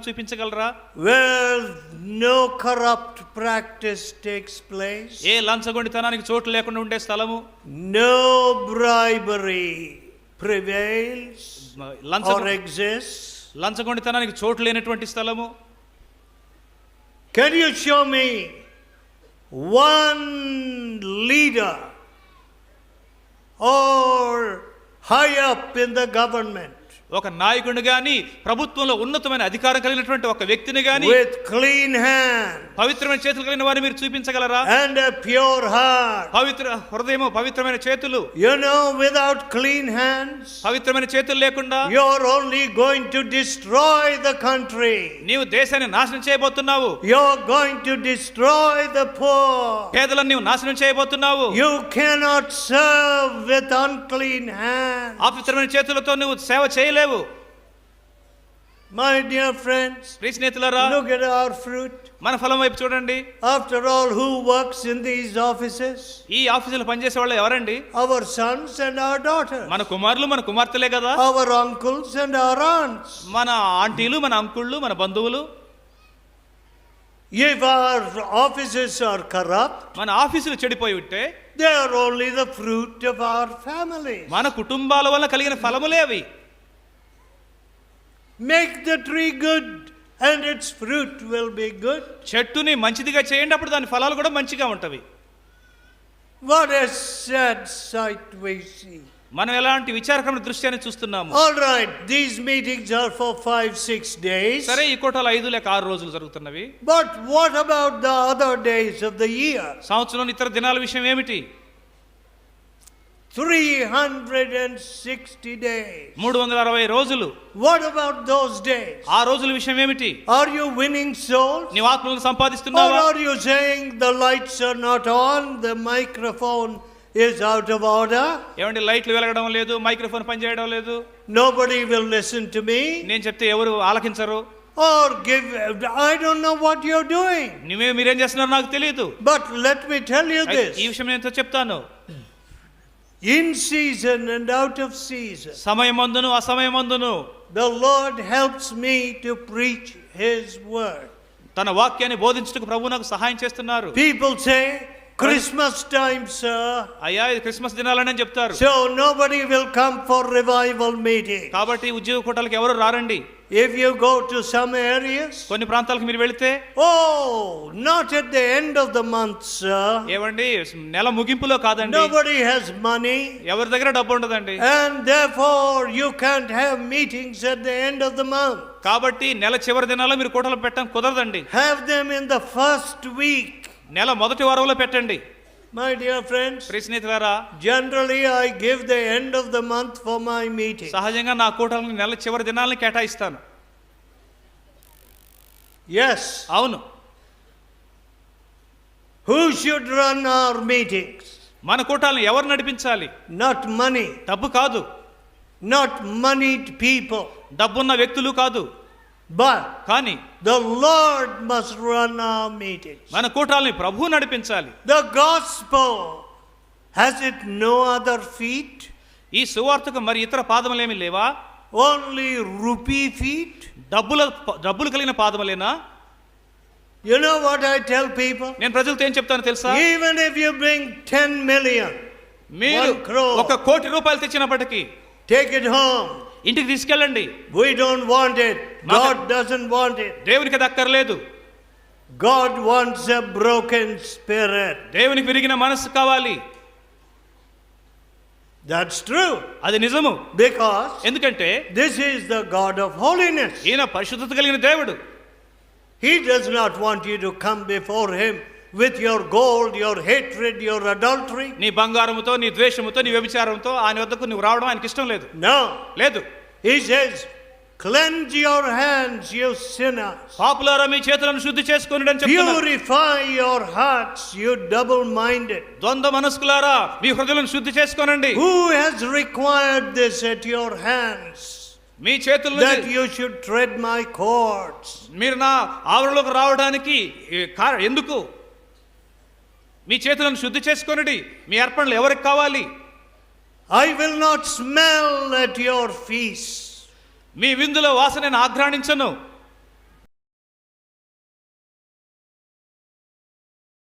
చూపించగలరా? Where no corrupt practice takes place, ఏ లంచగొండితనానికి చోటు లేకుండా ఉండే స్థలము, no bribery prevails or exists, లంచగొండితనానికి చోటు లేనటువంటి స్థలము. can you show me one leader or high up in the government ఒక నాయకుడిని గాని ప్రభుత్వంలో ఉన్నతమైన అధికారం కలిగినటువంటి ఒక వ్యక్తిని గాని with clean hand పవిత్రమైన చేతులు కలిగిన వారిని మీరు చూపించగలరా? and a pure heart? పవిత్ర హృదయము, పవిత్రమైన చేతులు. You know, without clean hands, పవిత్రమైన చేతులు లేకుండా you're only going to destroy the country. నీవు దేశాన్ని నాశనం చేయబోతున్నావు. You're going to destroy the poor. పేదలను నీవు నాశనం చేయబోతున్నావు. You cannot serve with unclean hands. అపవిత్రమైన చేతులతో నువ్వు సేవ చేయలేవు. My dear friends, ప్రియ స్నేహితులారా, look at our fruit. మన ఫలం వైపు చూడండి. After all, who works in these offices? ఈ ఆఫీసులో పనిచేసే వాళ్ళు ఎవరండి? Our sons and our daughters. మన కుమారులు, మన కుమార్తెలే కదా. Our uncles and our aunts. మన ఆంటీలు, మన అంకుళ్ళు, మన బంధువులు. If our offices are corrupt, మన ఆఫీసులు చెడిపోయి ఉంటే they are only the fruit of our families. మన కుటుంబాల వల్ల కలిగిన ఫలములే అవి. Make the tree good and its fruit will be good. చెట్టుని మంచిదిగా చేయండి, అప్పుడు దాని ఫలాలు కూడా మంచిగా ఉంటవి. What a sad sight we see. మనం ఎలాంటి విచారకరమైన దృశ్యాన్ని చూస్తున్నాము. All right, these meetings are for 5-6 days. సరే, ఈ కోటలు 5 లేక 6 రోజులు జరుగుతున్నవి. But what about the other days of the year? సంవత్సరంలో ఇతర దినాల విషయం ఏమిటి? 360 days. 360 రోజులు. What about those days? ఆ రోజుల విషయం ఏమిటి? Are you winning souls? నీవు ఆత్మలను Or సంపాదిస్తున్నావా? are you saying the lights are not on, the microphone is out of order? ఏమండి, లైట్లు వెలగడం లేదు, మైక్రోఫోన్ పనిచేయడం లేదు, Nobody will listen to me? నేను చెప్తే ఎవరు ఆలకించరు? Or give, I don't know what you're doing. మీరేం చేస్తున్నారో నాకు తెలియదు. But let me tell you ఈ this. విషయం నేను చెప్తాను. In season and out of season, సమయమందును అసమయమందును the Lord helps me to preach His word. తన వాక్యాన్ని బోధించుటకు ప్రభువు నాకు సహాయం చేస్తున్నారు. People say, Christmas time, sir. అయ్యా, ఇది క్రిస్మస్ దినాలని చెప్తారు. So nobody will come for revival meeting. కాబట్టి ఉద్యోగ కూటాలకు ఎవరు రారండి. If you go to some areas, కొన్ని ప్రాంతాలకు మీరు వెళితే, oh, not at the end of the month, sir. ఏమండి, నెల ముగింపులో కాదండి. Nobody has money. ఎవరి దగ్గర డబ్బు ఉండదండి. And therefore you can't have meetings at the end of the month. కాబట్టి నెల చివరి దినాల్లో మీరు కూటలు పెట్టడం కుదరదండి. Have them in the first week. నెల మొదటి వారంలో పెట్టండి. My dear friends, ప్రియ స్నేహితులారా, generally I give the end of the month for my meeting. సహజంగా నా కూటలను నెల చివరి దినాలను కేటాయిస్తాను. Yes. అవును. Who should run our meetings? మన కూటాలను ఎవరు నడిపించాలి? Not money. డబ్బు కాదు. Not moneyed people. డబ్బున్న వ్యక్తులు కాదు. But కానీ the Lord must run our meetings. మన కూటాలని ప్రభువు నడిపించాలి. The gospel, has it no other feet? ఈ సువార్తకు మరి ఇతర పాదములేమి లేవా? Only rupee feet? డబ్బులు కలిగిన పాదములేనా? You know what I tell people? నేను ప్రజలతో ఏం చెప్తాను తెలుసా? Even if you bring 10 million, మీరు 1 crore, 1 కోటి రూపాయలు తెచ్చినప్పటికీ take it home. ఇంటికి తీసుకెళ్ళండి. We don't want it. God doesn't want it. దేవునికి అది అక్కర్లేదు. God wants a broken spirit. దేవునికి విరిగిన మనసు కావాలి. That's true. అది నిజము. Because ఎందుకంటే this is the God of holiness. ఈయన పరిశుద్ధత కలిగిన దేవుడు. He does not want you to come before Him with your gold, your hatred, your adultery. నీ బంగారముతో, నీ ద్వేషముతో, నీ వ్యభిచారంతో ఆయన వద్దకు నువ్వు రావడం ఆయనకి ఇష్టం లేదు. No. లేదు. He says, cleanse your hands, you sinners. పాపులారా, మీ చేతులను శుద్ధి చేసుకోండి అని చెప్తున్నాడు. Purify your hearts, you double-minded. ద్వంద్వ మనస్కులారా, మీ హృదయాలను శుద్ధి చేసుకోనండి. Who has required this at your hands? మీ చేతుల That you should tread my courts. మీరు నా ఆవరణలోకి రావడానికి ఎందుకు? మీ చేతులను శుద్ధి చేసుకోనండి. మీ అర్పణలు ఎవరికి కావాలి? I will not smell at your feast. మీ విందులో వాసన నేను ఆఘ్రాణించను.